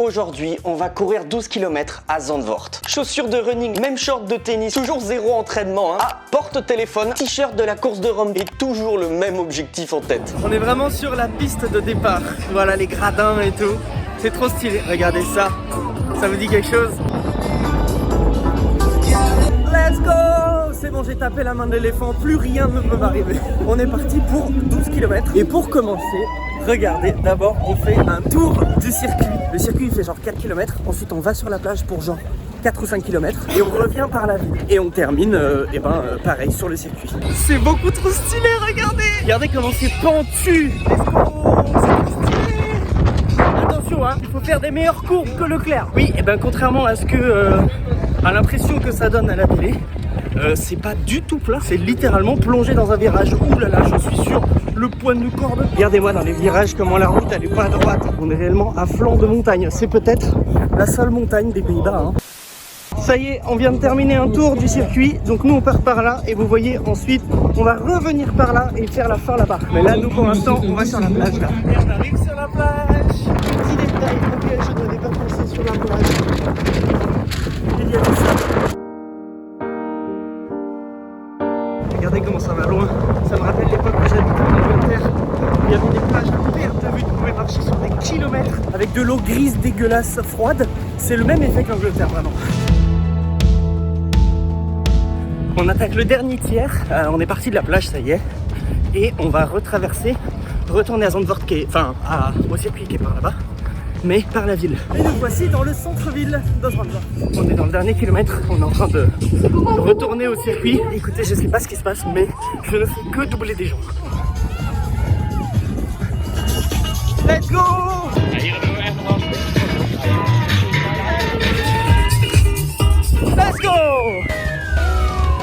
Aujourd'hui, on va courir 12 km à Zandvoort. Chaussures de running, même short de tennis, toujours zéro entraînement. Porte-téléphone, t-shirt de la course de Rome et toujours le même objectif en tête. On est vraiment sur la piste de départ. Voilà les gradins et tout. C'est trop stylé. Regardez ça. Ça vous dit quelque chose? Let's go! C'est bon, j'ai tapé la main de l'éléphant. Plus rien ne peut m'arriver. On est parti pour 12 km. Et pour commencer, regardez, d'abord on fait un tour du circuit. Le circuit il fait genre 4 km. Ensuite on va sur la plage pour genre 4 ou 5 km. Et on revient par la ville. Et on termine, pareil sur le circuit. C'est beaucoup trop stylé, regardez! Regardez comment c'est pentu! Let's go! C'est trop stylé! Attention, hein, il faut faire des meilleures courbes que Leclerc. Oui, et contrairement à ce que... à l'impression que ça donne à la télé, c'est pas du tout plat, c'est littéralement plongé dans un virage. Ouh là là, je suis sur le point de corde. Regardez-moi dans les virages comment la route elle est pas à droite. On est réellement à flanc de montagne. C'est peut-être la seule montagne des Pays-Bas. Hein. Ça y est, on vient de terminer un tour du circuit. Donc nous on part par là et vous voyez ensuite on va revenir par là et faire la fin là-bas. Mais là nous pour l'instant on va sur la plage là. Et on arrive sur la plage. Petit détail auquel je n'avais pas pensé sur la plage. Il y a tout ça. Regardez comment ça va loin. Ça me rappelle l'époque où j'habitais en Angleterre. Il y avait des plages à perte de vue. On pouvait marcher sur des kilomètres avec de l'eau grise dégueulasse froide. C'est le même effet qu'Angleterre vraiment. On attaque le dernier tiers. On est parti de la plage, ça y est. Et on va retraverser, retourner à Zandvoort, au circuit qui est par là-bas. Mais par la ville. Et nous voici dans le centre-ville de Zandvoort. On est dans le dernier kilomètre, on est en train de retourner au circuit. Écoutez, je sais pas ce qui se passe, mais je ne fais que doubler des gens. Let's go! Let's go!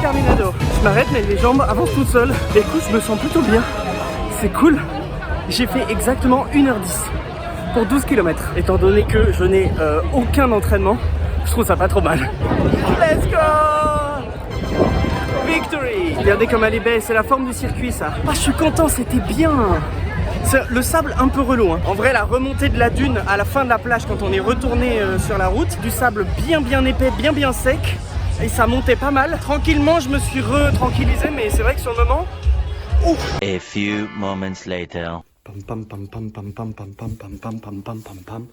Terminado. Je m'arrête, mais les jambes avancent toutes seules. Et écoute, je me sens plutôt bien. C'est cool. J'ai fait exactement 1h10. Pour 12 km, étant donné que je n'ai aucun entraînement, je trouve ça pas trop mal. Let's go! Victory! Regardez comme elle est belle, c'est la forme du circuit ça. Ah, je suis content, c'était bien. Le sable un peu relou. Hein. En vrai, la remontée de la dune à la fin de la plage, quand on est retourné sur la route, du sable bien épais, bien sec, et ça montait pas mal. Tranquillement, je me suis tranquillisé, mais c'est vrai que sur le moment, ouf! A few moments later. Pam pam pam pam pam pam pam pam pam pam pam pam pam.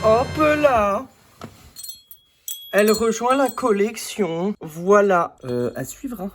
Hop là. Elle rejoint la collection. Voilà, à suivre. Hein.